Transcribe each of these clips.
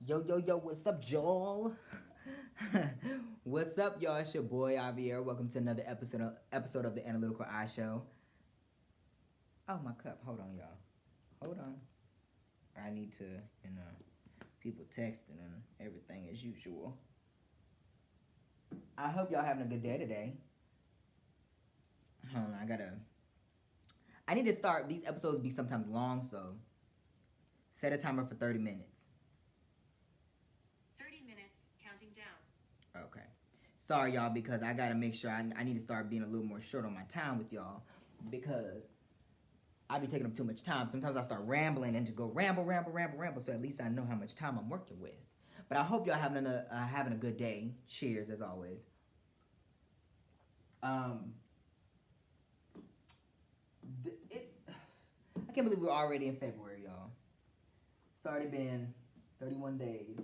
Yo, yo, yo, what's up, Joel? What's up, y'all? It's your boy Javier. Welcome to another episode of the Analytical Eye Show. Oh, my cup. Hold on, y'all. Hold on. I need to, people texting and everything as usual. I hope y'all having a good day today. Hold on, I need to start, these episodes be sometimes long, so set a timer for 30 minutes. 30 minutes, counting down. Okay. Sorry, y'all, because I gotta make sure I need to start being a little more short on my time with y'all because I be taking up too much time. Sometimes I start rambling and just go ramble, so at least I know how much time I'm working with. But I hope y'all having a good day. Cheers, as always. It's I can't believe we're already in February, y'all. It's already been 31 days,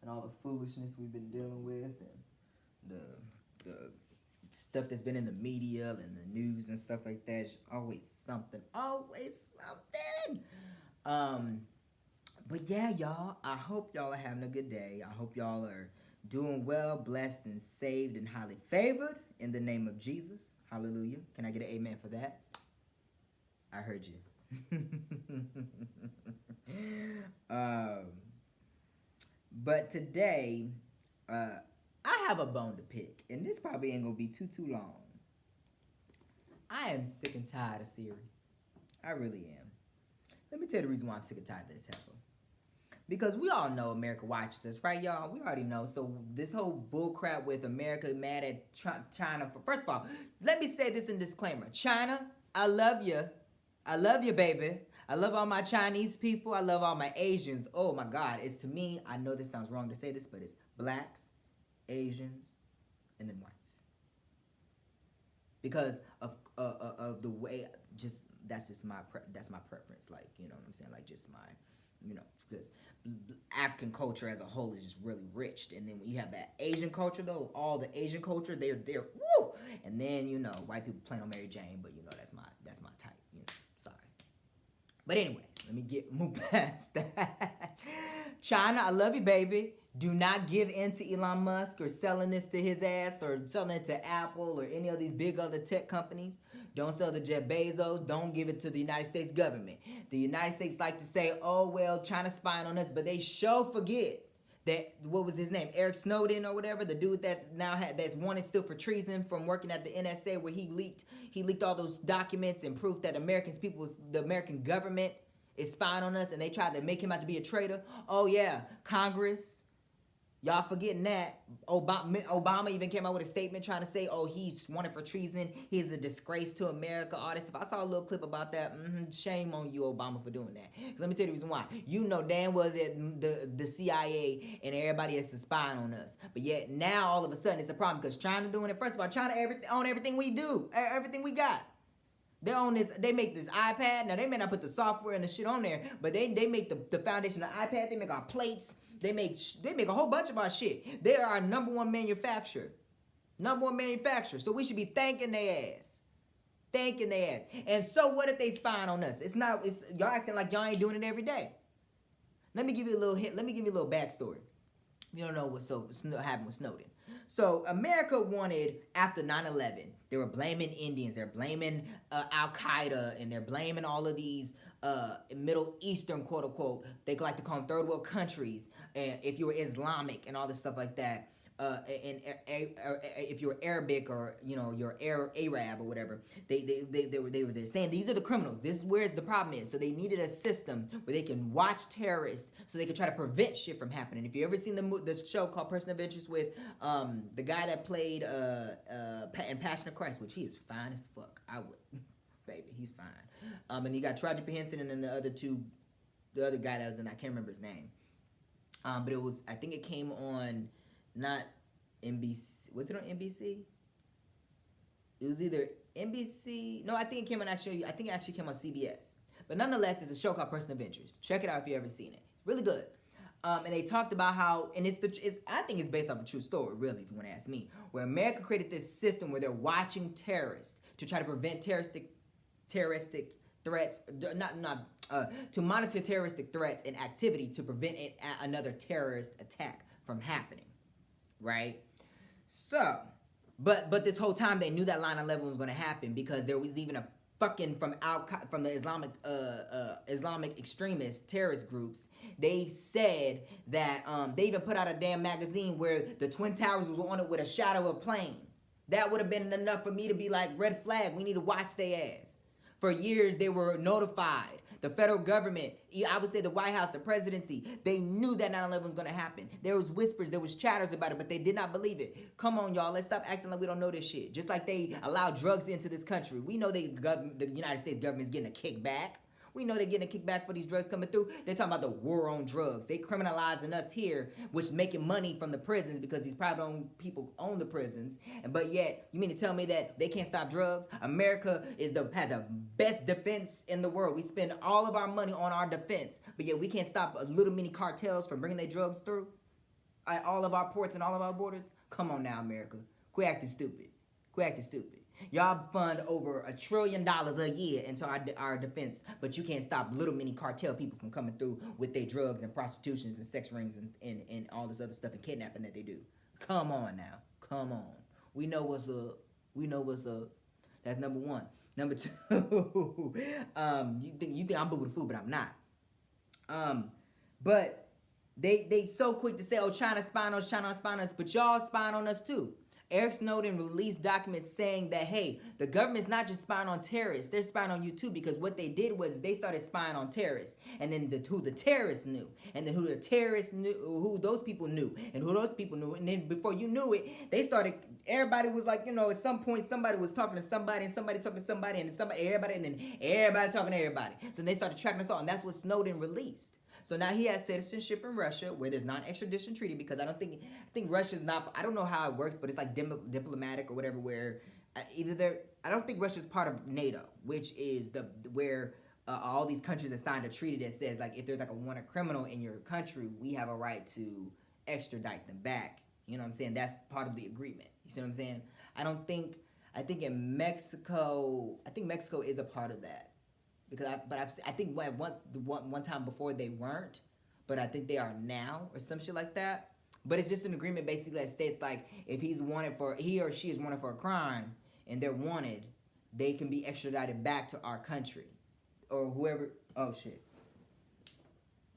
and all the foolishness we've been dealing with, and the stuff that's been in the media and the news and stuff like that. It's just always something, But yeah, y'all, I hope y'all are having a good day. I hope y'all are doing well, blessed, and saved, and highly favored in the name of Jesus. Hallelujah. Can I get an amen for that? I heard you. um, but today, I have a bone to pick, and this probably ain't gonna be too long. I am sick and tired of Siri. I really am. Let me tell you the reason why I'm sick and tired of this heifer. Because we all know America watches us, right, y'all? We already know. So this whole bullcrap with America mad at China. First of all, let me say this in disclaimer. China, I love you. I love you, baby. I love all my Chinese people. I love all my Asians. Oh, my God. It's to me, I know this sounds wrong to say this, but it's blacks, Asians, and then whites. Because of the way, just that's just my preference. Like, you know what I'm saying? Like, just my, because African culture as a whole is just really rich. And then when you have that Asian culture, though, all the Asian culture, they're woo. And then white people playing on Mary Jane, but that's my type. Sorry. But anyways, let me move past that. China, I love you, baby. Do not give in to Elon Musk or selling this to his ass or selling it to Apple or any of these big other tech companies. Don't sell to Jeff Bezos. Don't give it to the United States government. The United States like to say, oh, well, China's spying on us, but they sure forget that, what was his name, Eric Snowden or whatever, the dude that's wanted still for treason from working at the NSA, where he leaked all those documents and proof that the American government is spying on us, and they tried to make him out to be a traitor. Oh yeah, Congress. Y'all forgetting that. Obama even came out with a statement trying to say, oh, he's wanted for treason. He's a disgrace to America, all this stuff. I saw a little clip about that. Shame on you, Obama, for doing that. Let me tell you the reason why. You know damn well that the CIA and everybody is spying on us. But yet now all of a sudden it's a problem because China doing it. First of all, China own everything we do, everything we got. They own this. They make this iPad. Now they may not put the software and the shit on there, but they make the foundation of the iPad. They make our plates. They make a whole bunch of our shit. They are our number one manufacturer. So we should be thanking their ass. And so what if they spying on us? It's y'all acting like y'all ain't doing it every day. Let me give you a little hint. Let me give you a little backstory. You don't know what happened with Snowden. So America wanted, after 9/11, they were blaming Indians, they're blaming Al-Qaeda, and they're blaming all of these Middle Eastern, quote unquote, they like to call them third world countries, and if you were Islamic and all this stuff like that, and if you were Arabic or you're Arab or whatever, they were saying these are the criminals. This is where the problem is. So they needed a system where they can watch terrorists, so they can try to prevent shit from happening. If you ever seen the show called Person of Interest with the guy that played in Passion of Christ, which he is fine as fuck. I would, baby, he's fine. And you got Taraji P. Henson and then the other guy that was in, I can't remember his name. But I think it came on. Not NBC. Was it on NBC? It was either NBC. No, I think it actually came on CBS. But nonetheless, it's a show called Person of Interest. Check it out if you ever seen it. Really good. And they talked about how, and I think it's based off a true story, really, if you want to ask me, where America created this system where they're watching terrorists to try to prevent terroristic threats. to monitor terroristic threats and activity to prevent another terrorist attack from happening, right? So, but this whole time they knew that 9/11 was going to happen because there was even a fucking from the Islamic extremist terrorist groups. They've said that they even put out a damn magazine where the Twin Towers was on it with a shadow of a plane. That would have been enough for me to be like, red flag, we need to watch their ass. For years, they were notified. The federal government, I would say the White House, the presidency, they knew that 9/11 was going to happen. There was whispers, there was chatters about it, but they did not believe it. Come on, y'all, let's stop acting like we don't know this shit. Just like they allow drugs into this country. We know the United States government is getting a kickback. We know they're getting a kickback for these drugs coming through. They're talking about the war on drugs. They criminalizing us here, which making money from the prisons because these private-owned people own the prisons. But yet, you mean to tell me that they can't stop drugs? America has the best defense in the world. We spend all of our money on our defense, but yet we can't stop little mini cartels from bringing their drugs through at all of our ports and all of our borders. Come on now, America. Quit acting stupid. Quit acting stupid. Y'all fund over $1 trillion a year into our defense, but you can't stop little mini cartel people from coming through with their drugs and prostitutions and sex rings and all this other stuff and kidnapping that they do. Come on now. Come on. We know what's up. We know what's up. That's number one. Number two, you think I'm boo with the food, but I'm not. But they so quick to say, oh, China spying on us, China spying on us, but y'all spying on us too. Eric Snowden released documents saying that, hey, the government's not just spying on terrorists, they're spying on you too, because what they did was they started spying on terrorists, and then who the terrorists knew, and then who the terrorists knew, who those people knew, and who those people knew, and then before you knew it, they started, everybody was like, you know, at some point somebody was talking to somebody, and somebody talking to somebody, and everybody, and then everybody talking to everybody. So they started tracking us all, and that's what Snowden released. So now he has citizenship in Russia, where there's non-extradition treaty, because I think Russia's not, I don't know how it works, but it's like diplomatic or whatever, where I don't think Russia's part of NATO, which is where all these countries have signed a treaty that says, like, if there's like a wanted criminal in your country, we have a right to extradite them back. You know what I'm saying? That's part of the agreement. You see what I'm saying? I think Mexico is a part of that. Because I think one time before they weren't, but I think they are now or some shit like that. But it's just an agreement basically that states like if he or she is wanted for a crime and they're wanted, they can be extradited back to our country or whoever. Oh shit!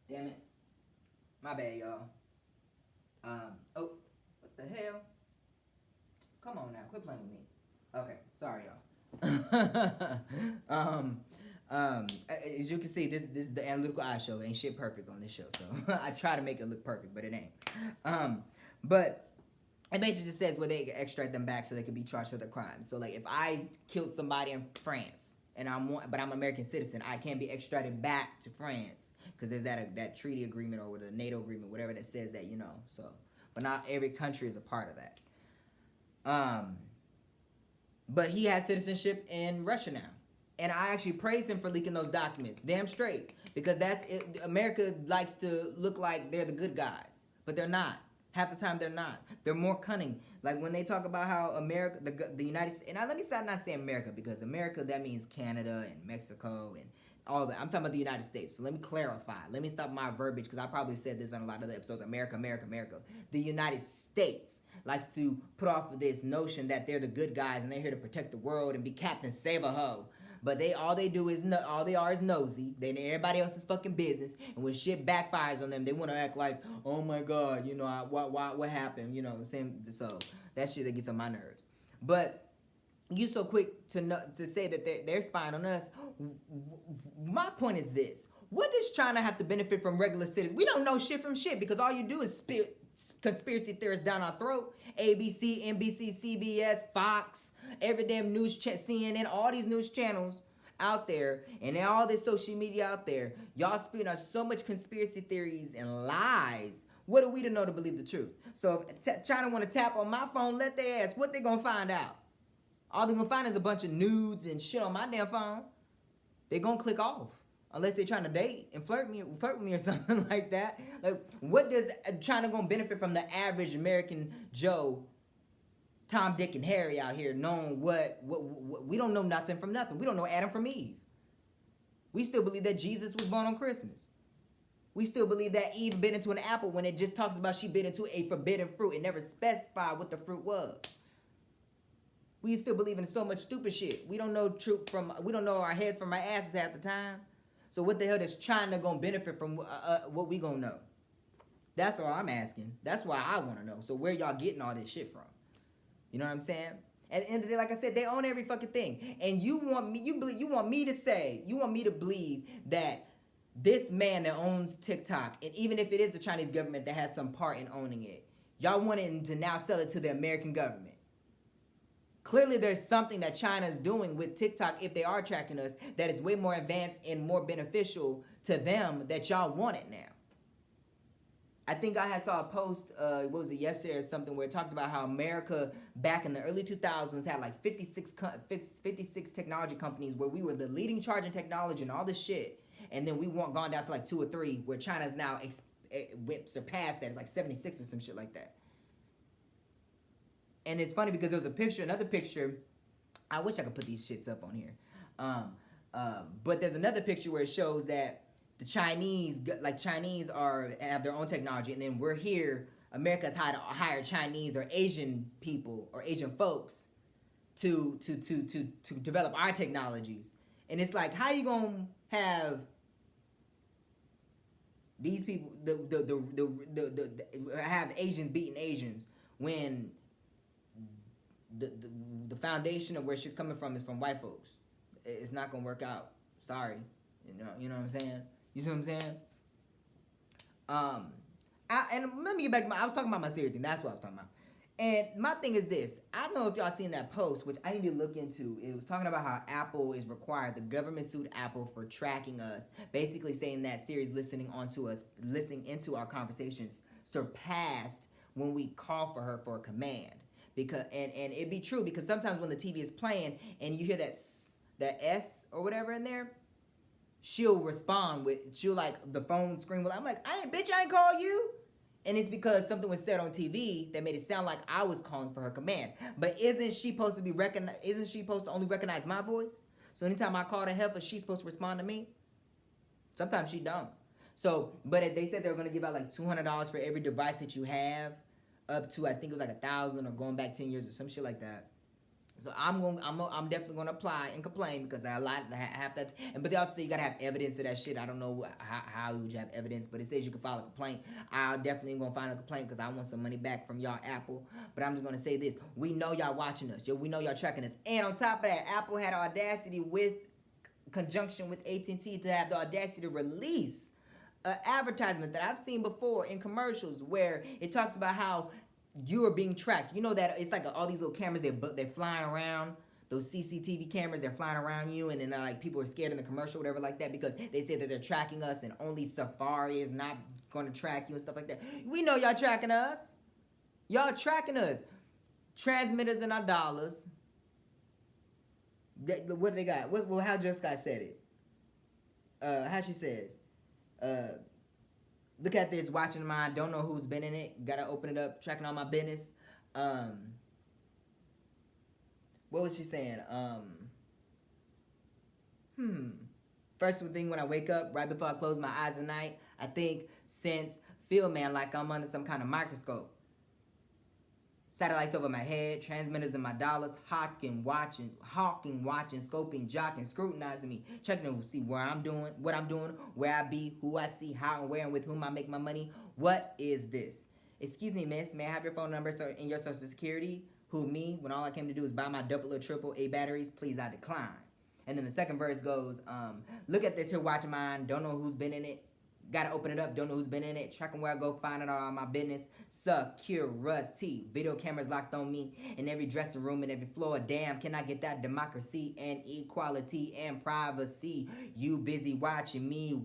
Damn it! My bad, y'all. Oh, what the hell? Come on now, quit playing with me. Okay, sorry, y'all. As you can see, this is the analytical eye show. Ain't shit perfect on this show, so I try to make it look perfect, but it ain't. But it basically just says where they extract them back so they can be charged for the crime. So like if I killed somebody in France and I'm an American citizen, I can be extradited back to France because there's that treaty agreement or the NATO agreement, whatever that says that, you know. So, but not every country is a part of that. But he has citizenship in Russia now. And I actually praise him for leaking those documents. Damn straight. Because that's it. America likes to look like they're the good guys. But they're not. Half the time they're not. They're more cunning. Like when they talk about how America, the United States, and let me not say America, because America, that means Canada and Mexico and all that. I'm talking about the United States. So let me clarify. Let me stop my verbiage, because I probably said this on a lot of the episodes. America, America, America. The United States likes to put off this notion that they're the good guys and they're here to protect the world and be Captain Save-A-Ho. But all they are is nosy. They everybody else's fucking business. And when shit backfires on them, they want to act like, oh my God, you know, what happened? You know what I'm saying? So that shit that gets on my nerves. But you so quick to say that they're spying on us. My point is this: what does China have to benefit from regular citizens? We don't know shit from shit because all you do is spit conspiracy theorists down our throat. ABC, NBC, CBS, Fox. Every damn news CNN, all these news channels out there, and all this social media out there, y'all spitting out so much conspiracy theories and lies. What are we to know to believe the truth? So if China want to tap on my phone, let their ass. What they gonna find out? All they gonna find is a bunch of nudes and shit on my damn phone. They gonna click off unless they trying to date and flirt with me or something like that. Like, what does China gonna benefit from the average American Joe? Tom, Dick, and Harry out here knowing what we don't know nothing from nothing. We don't know Adam from Eve. We still believe that Jesus was born on Christmas. We still believe that Eve bit into an apple when it just talks about she bit into a forbidden fruit. It never specified what the fruit was. We still believe in so much stupid shit. We don't know we don't know our heads from our asses half the time. So what the hell does China gonna benefit from what we gonna know? That's all I'm asking. That's why I want to know. So where y'all getting all this shit from? You know what I'm saying? At the end of the day, like I said, they own every fucking thing. And you want me to believe that this man that owns TikTok, and even if it is the Chinese government that has some part in owning it, y'all wanting to now sell it to the American government. Clearly, there's something that China's doing with TikTok, if they are tracking us, that is way more advanced and more beneficial to them that y'all want it now. I think I had saw a post, what was it, yesterday or something, where it talked about how America back in the early 2000s had like 56 technology companies where we were the leading charge in technology and all this shit. And then we gone down to like 2 or 3, where China's now surpassed that. It's like 76 or some shit like that. And it's funny because there's another picture. I wish I could put these shits up on here. But there's another picture where it shows that the Chinese have their own technology, and then we're here. America's hired Chinese or Asian people or Asian folks to develop our technologies. And it's like, how you gonna have these people have Asians beating Asians when the foundation of where shit's coming from is from white folks? It's not gonna work out. Sorry, you know what I'm saying. You see what I'm saying? And let me get back to I was talking about my Siri thing. That's what I was talking about. And my thing is this. I don't know if y'all seen that post, which I need to look into. It was talking about how Apple is required. The government sued Apple for tracking us. Basically saying that Siri's listening into our conversations surpassed when we call for her for a command. Because and it'd be true, because sometimes when the TV is playing and you hear that S or whatever in there, she'll respond she'll like the phone screen. I'm like, I ain't call you. And it's because something was said on TV that made it sound like I was calling for her command. But isn't she supposed to only recognize my voice? So anytime I call the heifer, she's supposed to respond to me? Sometimes she don't. So, but they said they were going to give out like $200 for every device that you have, up to, I think it was like 1,000 or going back 10 years or some shit like that. So I'm definitely gonna apply and complain, because I have that. But they also say you gotta have evidence of that shit. I don't know how would you have evidence, but it says you can file a complaint. I definitely gonna file a complaint because I want some money back from y'all, Apple. But I'm just gonna say this: we know y'all watching us. We know y'all tracking us. And on top of that, Apple had audacity, with conjunction with AT&T, to have the audacity to release an advertisement that I've seen before in commercials where it talks about how you are being tracked. You know that it's like all these little cameras, they're flying around. Those CCTV cameras, they're flying around you, and then like people are scared in the commercial, whatever like that, because they say that they're tracking us, and only Safari is not going to track you and stuff like that. We know y'all tracking us. Y'all tracking us. Transmitters in our dollars. What do they got? How Jessica said it? How she says? Look at this, watching mine, don't know who's been in it, gotta open it up, tracking all my business. What was she saying? First thing when I wake up, right before I close my eyes at night, I think, sense, feel, man, like I'm under some kind of microscope. Satellites over my head, transmitters in my dollars, hawking, watching, scoping, jocking, scrutinizing me, checking to see what I'm doing, where I be, who I see, how and where and with whom I make my money. What is this? Excuse me, miss, may I have your phone number and your social security? Who, me, when all I came to do is buy my double or triple A batteries? Please, I decline. And then the second verse goes, look at this here, watching mine, don't know who's been in it. Gotta open it up, don't know who's been in it. Tracking where I go, finding out all my business. Security. Video cameras locked on me in every dressing room and every floor. Damn, can I get that democracy and equality and privacy? You busy watching me.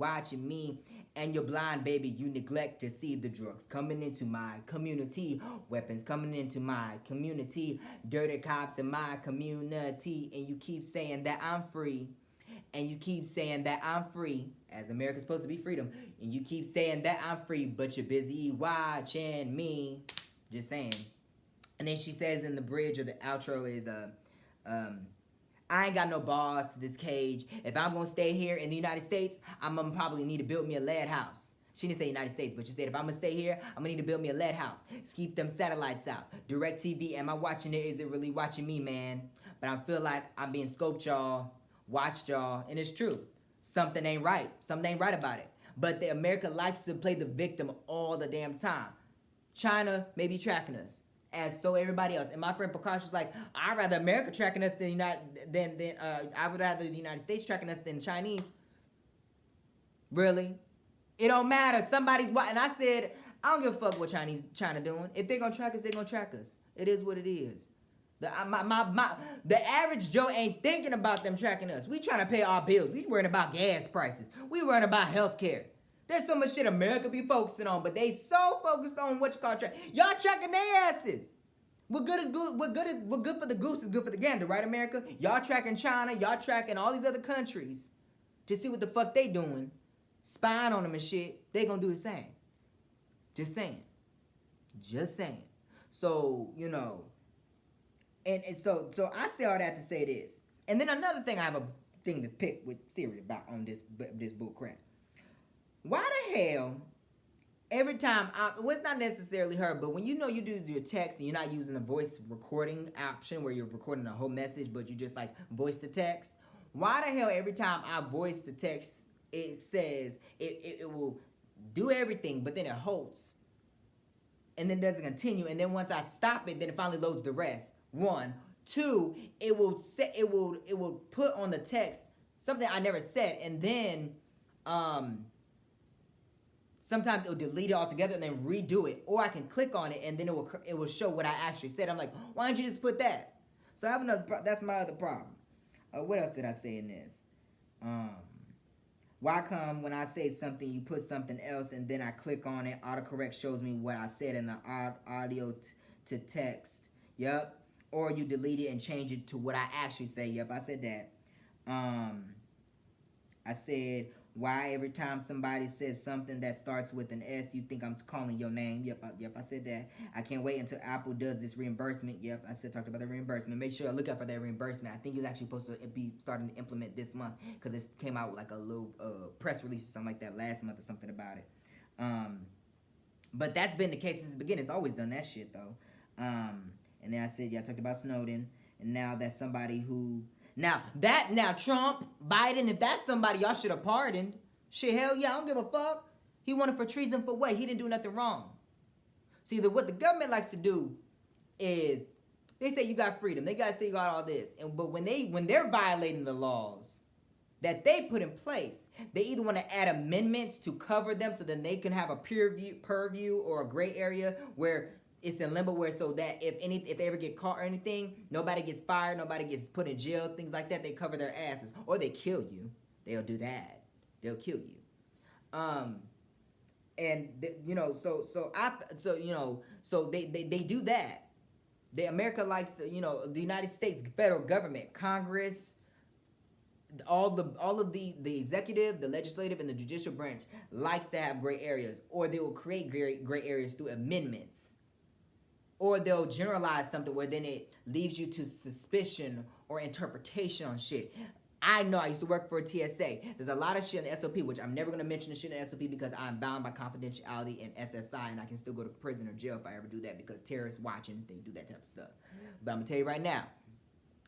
And you're blind, baby. You neglect to see the drugs coming into my community. Weapons coming into my community. Dirty cops in my community. And you keep saying that I'm free. And you keep saying that I'm free, as America's supposed to be freedom. And you keep saying that I'm free, but you're busy watching me. Just saying. And then she says in the bridge or the outro is, I ain't got no balls to this cage. If I'm gonna stay here in the United States, I'm gonna probably need to build me a lead house. She didn't say United States, but she said if I'm gonna stay here, I'm gonna need to build me a lead house. Keep them satellites out. Direct TV, am I watching it? Is it really watching me, man? But I feel like I'm being scoped, y'all, watched, y'all, and it's true. Something ain't right. Something ain't right about it. But the America likes to play the victim all the damn time. China may be tracking us, as so everybody else. And my friend Prakash is like, I'd rather America tracking us than I would rather the United States tracking us than Chinese. Really? It don't matter. Somebody's watching. And I said, I don't give a fuck what China doing. If they're gonna track us, they're gonna track us. It is what it is. The average Joe ain't thinking about them tracking us. We trying to pay our bills. We worrying about gas prices. We worrying about health care. There's so much shit America be focusing on, but they so focused on what you call track. Y'all tracking their asses. What good for the goose is good for the gander, right, America? Y'all tracking China. Y'all tracking all these other countries to see what the fuck they doing, spying on them and shit. They gonna do the same. Just saying. Just saying. So you know. And so I say all that to say this. And then another thing I have a thing to pick with Siri about on this bull crap. Why the hell every time well, it's not necessarily her, but when you know you do your text and you're not using the voice recording option where you're recording a whole message but you just like voice the text, why the hell every time I voice the text it says it will do everything but then it halts and then doesn't continue, and then once I stop it then it finally loads the rest. 1, 2, it will put on the text something I never said, and then sometimes it'll delete it altogether and then redo it, or I can click on it and then it will show what I actually said. I'm like, why don't you just put that? So I have another. That's my other problem. What else did I say in this? Why come when I say something you put something else and then I click on it, autocorrect shows me what I said in the audio to text. Yep. Or you delete it and change it to what I actually say. Yep, I said that. I said, why every time somebody says something that starts with an S, you think I'm calling your name? Yep, I said that. I can't wait until Apple does this reimbursement. Yep, I talked about the reimbursement. Make sure I look out for that reimbursement. I think it's actually supposed to be starting to implement this month because it came out with like a little press release or something like that last month or something about it. But that's been the case since the beginning. It's always done that shit though. And then I said, yeah, I talked about Snowden. And now that's somebody who... Now Trump, Biden, if that's somebody y'all should have pardoned. Shit, hell yeah, I don't give a fuck. He wanted for treason for what? He didn't do nothing wrong. See, what the government likes to do is... They say you got freedom. They got to say you got all this. But when they're violating the laws that they put in place, they either want to add amendments to cover them so then they can have a purview or a gray area where... It's in limbo where so that if they ever get caught or anything, nobody gets fired, nobody gets put in jail, things like that. They cover their asses or they kill you. They'll do that. They'll kill you. So they do that. America likes to, the United States federal government, Congress, all of the executive, the legislative, and the judicial branch likes to have gray areas, or they will create gray areas through amendments. Or they'll generalize something where then it leaves you to suspicion or interpretation on shit. I know I used to work for a TSA. There's a lot of shit in the SOP, which I'm never going to mention the shit in the SOP because I'm bound by confidentiality and SSI, and I can still go to prison or jail if I ever do that because terrorists watching, they do that type of stuff. But I'm going to tell you right now,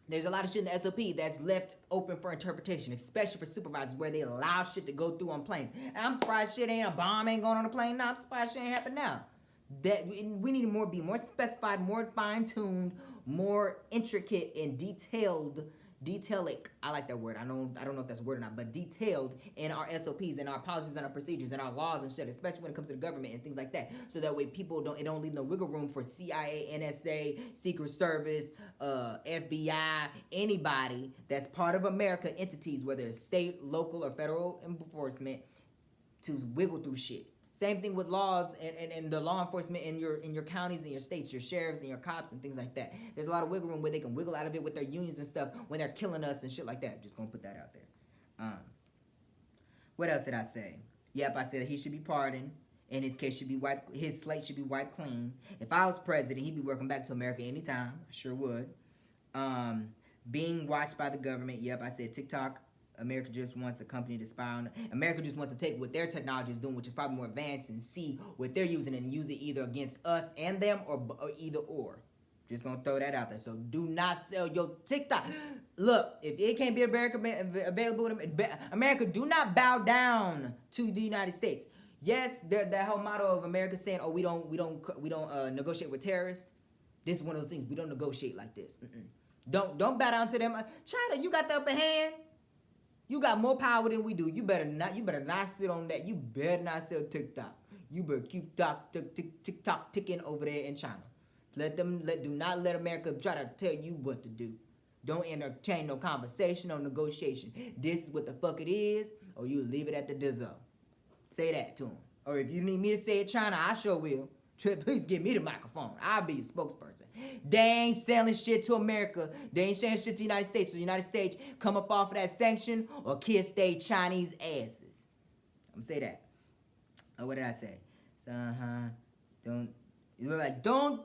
there's a lot of shit in the SOP that's left open for interpretation, especially for supervisors where they allow shit to go through on planes. And I'm surprised a bomb ain't going on a plane now. I'm surprised shit ain't happened now. That we need to be more specified, more fine-tuned, more intricate and detailing. I like that word. I don't know if that's a word or not, but detailed in our SOPs and our policies and our procedures and our laws and shit, especially when it comes to the government and things like that. So that way people don't leave no wiggle room for CIA, NSA, Secret Service, FBI, anybody that's part of America entities, whether it's state, local, or federal enforcement, to wiggle through shit. Same thing with laws and the law enforcement in your counties and your states, your sheriffs and your cops and things like that. There's a lot of wiggle room where they can wiggle out of it with their unions and stuff when they're killing us and shit like that. Just gonna put that out there. What else did I say? Yep, I said he should be pardoned. In his case, his slate should be wiped clean. If I was president, he'd be welcome back to America anytime. I sure would. Being watched by the government. Yep, I said TikTok. America just wants a company to spy on. America just wants to take what their technology is doing, which is probably more advanced, and see what they're using and use it either against us and them, or either or. Just gonna throw that out there. So do not sell your TikTok. Look, if it can't be available to America, do not bow down to the United States. Yes, that whole motto of America saying, "Oh, we don't negotiate with terrorists." This is one of those things. We don't negotiate like this. Don't bow down to them. China, you got the upper hand. You got more power than we do. You better not sit on that. You better not sell TikTok. You better keep TikTok ticking over there in China. Do not let America try to tell you what to do. Don't entertain no conversation, no negotiation. This is what the fuck it is, or you leave it at the dizzo. Say that to them. Or if you need me to say it, China, I sure will. Please give me the microphone. I'll be your spokesperson. They ain't selling shit to America. They ain't selling shit to the United States. So the United States come up off of that sanction or kiss they Chinese asses. I'm gonna say that. Oh, what did I say? So, don't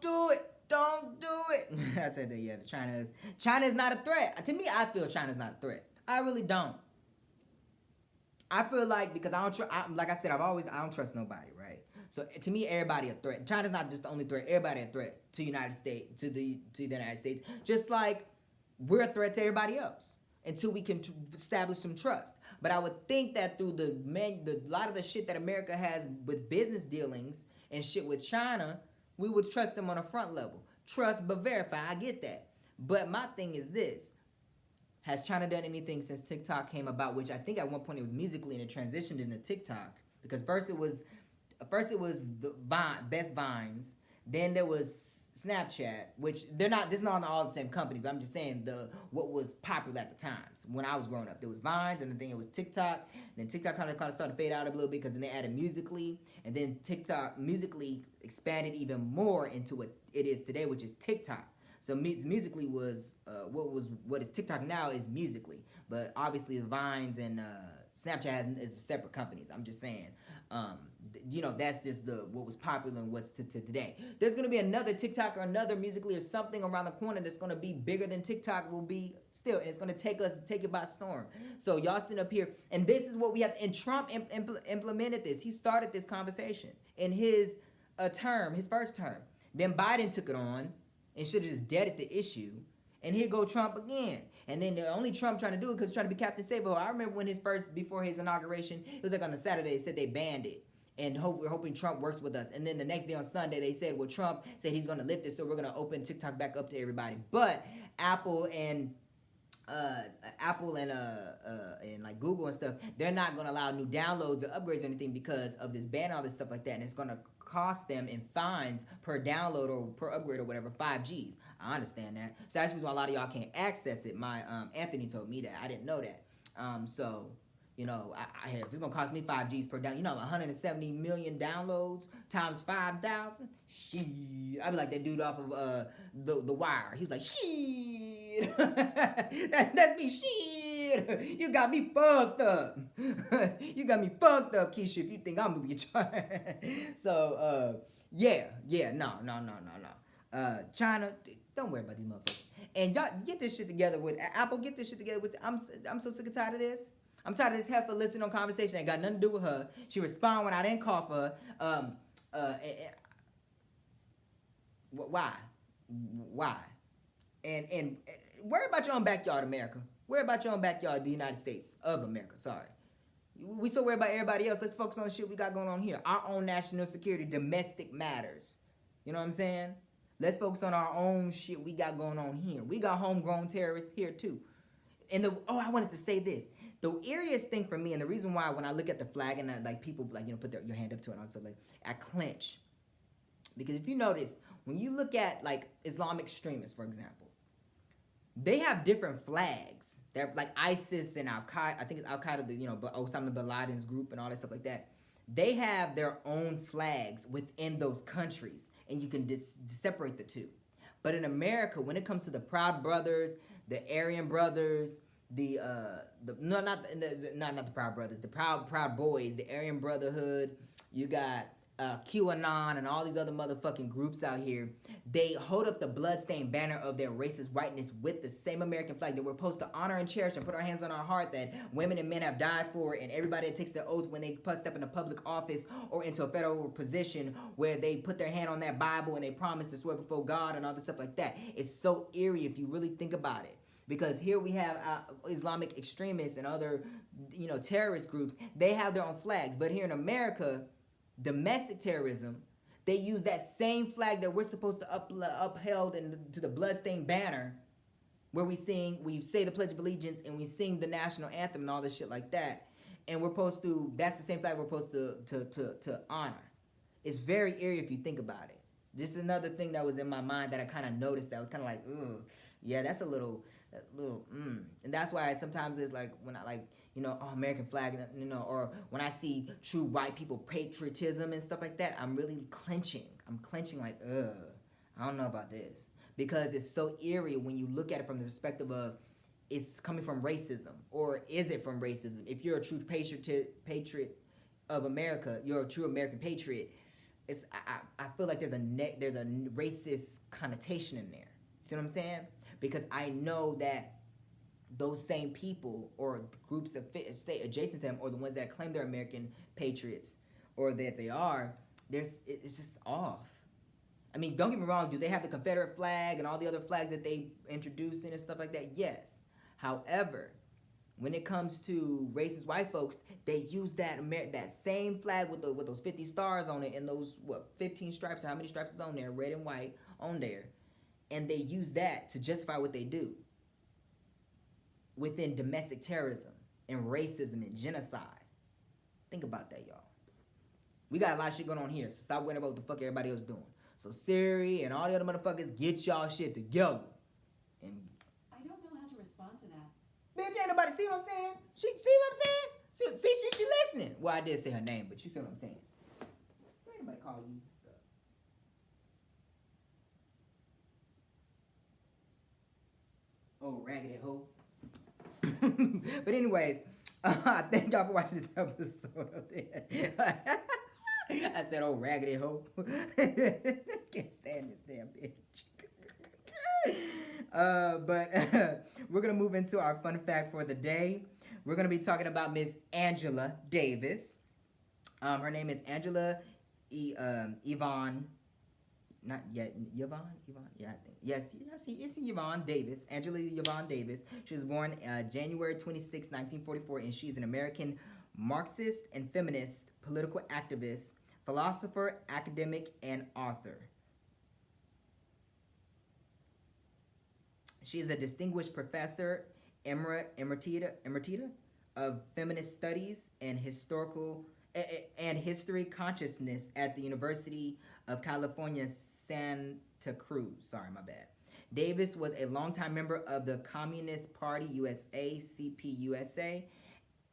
do it. Don't do it. I said that, yeah, China is not a threat. To me, I feel China's not a threat. I really don't. I feel like, because like I said, I don't trust nobody, right? So to me, everybody a threat. China's not just the only threat. Everybody a threat to United States, to the United States. Just like we're a threat to everybody else until we can establish some trust. But I would think that through the lot of the shit that America has with business dealings and shit with China, we would trust them on a front level. Trust but verify. I get that. But my thing is this. Has China done anything since TikTok came about? Which I think at one point it was Musically, and it transitioned into TikTok. Because first it was the Best Vines. Then there was Snapchat, which this is not all the same companies, but I'm just saying what was popular at the times when I was growing up. There was Vines, and then it was TikTok. And then TikTok kind of started to fade out a little bit because then they added Musically, and then TikTok Musically expanded even more into what it is today, which is TikTok. So Musically was what is TikTok now is Musically, but obviously the Vines and Snapchat is separate companies. I'm just saying, that's just what was popular and what's to today. There's gonna be another TikTok or another Musically or something around the corner that's gonna be bigger than TikTok will be still, and it's gonna take it by storm. So y'all sitting up here, and this is what we have. And Trump implemented this. He started this conversation in his first term. Then Biden took it on and should have just deaded the issue. And here go Trump again. And then the only Trump trying to do it because he's trying to be Captain Save-A-Ho. I remember when before his inauguration, it was like on a Saturday, they said they banned it. And we're hoping Trump works with us. And then the next day on Sunday, they said, well, Trump said he's going to lift it, so we're going to open TikTok back up to everybody. But Apple and like Google and stuff, they're not going to allow new downloads or upgrades or anything because of this ban and all this stuff like that. And it's going to cost them in fines per download or per upgrade or whatever, 5Gs. I understand that. So that's why a lot of y'all can't access it. My Anthony told me that. I didn't know that. So if it's gonna cost me 5Gs per down, 170 million downloads times 5,000. Shit, I'd be like that dude off of the Wire. He was like, shit, that's me. Shit, you got me fucked up. You got me fucked up, Keisha. If you think I'm gonna be charged. So no. China, don't worry about these motherfuckers. And y'all get this shit together with Apple. Get this shit together with. I'm so sick and tired of this. I'm tired of this heifer listening on conversation. Ain't got nothing to do with her. She respond when I didn't call for her. Why? And worry about your own backyard, America. Worry about your own backyard, the United States of America. Sorry. We so worried about everybody else. Let's focus on the shit we got going on here. Our own national security, domestic matters. You know what I'm saying? Let's focus on our own shit we got going on here. We got homegrown terrorists here too. And I wanted to say this. The eeriest thing for me, and the reason why when I look at the flag and people put your hand up to it, and all stuff I clench, because if you notice, when you look at Islamic extremists, for example, they have different flags. They're like ISIS and Al Qaeda. I think it's Al Qaeda, Osama bin Laden's group and all that stuff like that. They have their own flags within those countries, and you can separate the two. But in America, when it comes to the Proud Brothers, the Aryan Brothers, not the Proud Brothers, the Proud Boys, the Aryan Brotherhood, you got QAnon and all these other motherfucking groups out here, they hold up the bloodstained banner of their racist whiteness with the same American flag that we're supposed to honor and cherish and put our hands on our heart that women and men have died for, and everybody that takes the oath when they step into public office or into a federal position where they put their hand on that Bible and they promise to swear before God and all this stuff like that. It's so eerie if you really think about it. Because here we have Islamic extremists and other, terrorist groups. They have their own flags. But here in America, domestic terrorism, they use that same flag that we're supposed to upheld to the bloodstained banner, where we say the Pledge of Allegiance and we sing the national anthem and all this shit like that. And that's the same flag we're supposed to honor. It's very eerie if you think about it. This is another thing that was in my mind that I kind of noticed that was kind of like, ooh, yeah, that's a little, And that's why sometimes it's like when I American flag, or when I see true white people patriotism and stuff like that, I'm really clenching. I'm clenching like, I don't know about this. Because it's so eerie when you look at it from the perspective of it's coming from racism, or is it from racism? If you're a true patriot of America, you're a true American patriot. I feel like there's a racist connotation in there. See what I'm saying? Because I know that those same people or groups that stay adjacent to them, or the ones that claim they're American patriots, or that they are, it's just off. I mean, don't get me wrong. Do they have the Confederate flag and all the other flags that they introduced and stuff like that? Yes. However, when it comes to racist white folks, they use that same flag with those 50 stars on it and those 15 stripes, or how many stripes is on there, red and white on there, and they use that to justify what they do within domestic terrorism and racism and genocide. Think about that, y'all. We got a lot of shit going on here, so stop worrying about what the fuck everybody else doing. So Siri and all the other motherfuckers, get y'all shit together. And I don't know how to respond to that. bitch, ain't nobody see what I'm saying? See what I'm saying? She listening. Well, I did say her name, but you see what I'm saying. Ain't nobody call you. Oh, raggedy hoe. But anyways, thank y'all for watching this episode of that. I said, oh, raggedy hoe. Can't stand this damn bitch. But we're going to move into our fun fact for the day. We're going to be talking about Miss Angela Davis. Her name is Angela Yvonne. Not yet. Yvonne? Yeah, I think. Yes, it's Yvonne Davis. Angela Yvonne Davis. She was born January 26, 1944, and she's an American Marxist and feminist, political activist, philosopher, academic, and author. She is a distinguished professor emerita of feminist studies and history consciousness at the University of California, Santa Cruz. Sorry, my bad. Davis was a longtime member of the Communist Party USA, CPUSA,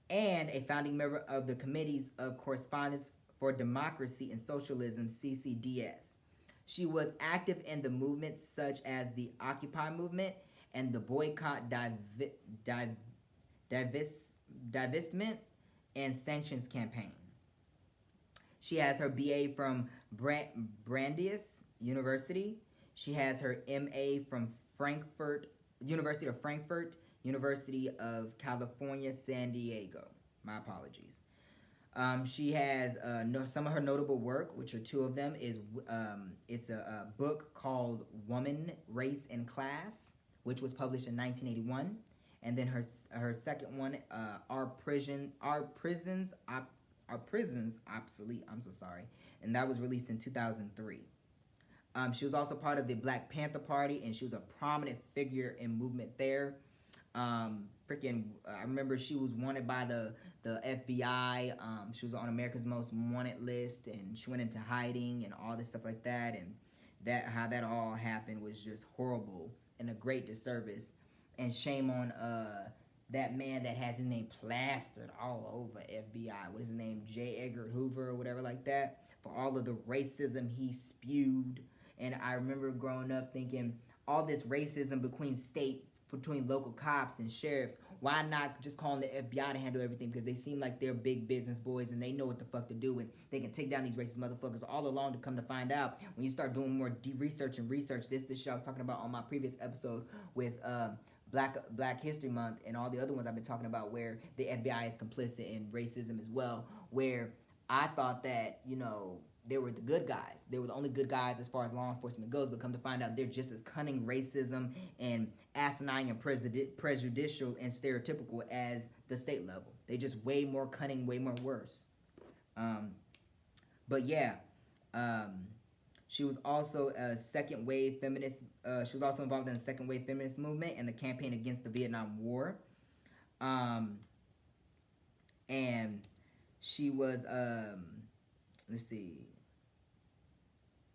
and a founding member of the Committees of Correspondence for Democracy and Socialism, CCDS. She was active in the movements such as the Occupy movement and the boycott, divestment, and sanctions campaign. She has her BA from Brandeis University. She has her MA from University of Frankfurt, University of California, San Diego. My apologies. She has some of her notable work, which are two of them. It's a book called Woman, Race, and Class, which was published in 1981. And then her second one, Are Prisons Obsolete? I'm so sorry. And that was released in 2003. She was also part of the Black Panther Party, and she was a prominent figure in movement there. I remember she was wanted by the FBI. She was on America's Most Wanted list, and she went into hiding and all this stuff like that. And how that all happened was just horrible and a great disservice. And shame on that man that has his name plastered all over FBI. What is his name? J. Edgar Hoover or whatever like that. For all of the racism he spewed. And I remember growing up thinking all this racism between state between local cops and sheriffs. Why not just calling the FBI to handle everything? Because they seem like they're big business boys and they know what the fuck to do, and they can take down these racist motherfuckers all along. To come to find out, when you start doing more research, this shit I was talking about on my previous episode with Black History Month and all the other ones I've been talking about, where the FBI is complicit in racism as well, where I thought that, they were the good guys. They were the only good guys as far as law enforcement goes, but come to find out they're just as cunning, racism, and asinine and prejudicial and stereotypical as the state level. They just way more cunning, way more worse. But yeah, she was also a second wave feminist. She was also involved in the second wave feminist movement and the campaign against the Vietnam War. And she was, let's see.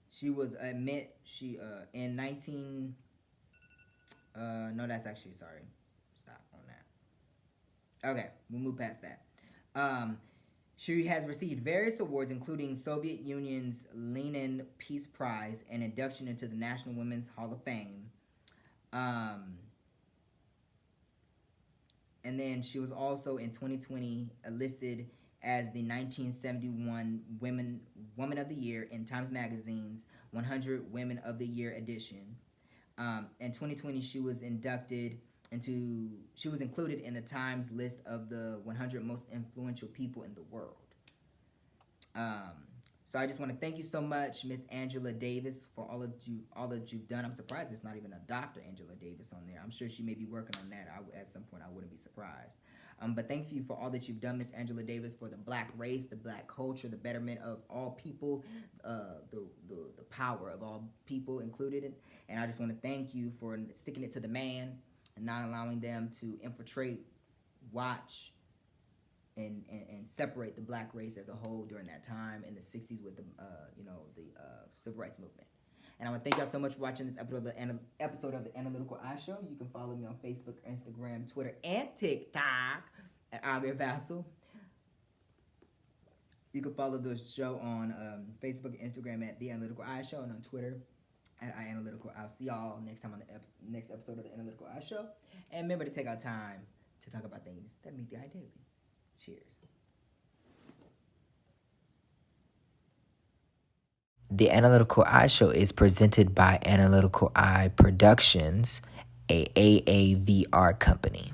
She was in 19. No, that's actually, sorry. Stop on that. Okay, we'll move past that. She has received various awards, including Soviet Union's Lenin Peace Prize and induction into the National Women's Hall of Fame. And then she was also in 2020 listed as the 1971 Woman of the Year in Times Magazine's 100 Women of the Year edition. In 2020, she was included in the Times list of the 100 most influential people in the world. So I just want to thank you so much, Miss Angela Davis, for all that you've done. I'm surprised it's not even a Dr. Angela Davis on there. I'm sure she may be working on that. At some point, I wouldn't be surprised. But thank you for all that you've done, Miss Angela Davis, for the black race, the black culture, the betterment of all people, the power of all people included. And I just want to thank you for sticking it to the man and not allowing them to infiltrate, watch, and separate the black race as a whole during that time in the 60s with the civil rights movement. And I want to thank y'all so much for watching this episode of the Analytical Eye Show. You can follow me on Facebook, Instagram, Twitter, and TikTok at Amir Vassal. You can follow the show on Facebook and Instagram at The Analytical Eye Show, and on Twitter at iAnalytical. I'll see y'all next time on the next episode of the Analytical Eye Show. And remember to take our time to talk about things that meet the eye daily. Cheers. The Analytical Eye Show is presented by Analytical Eye Productions, a AAVR company.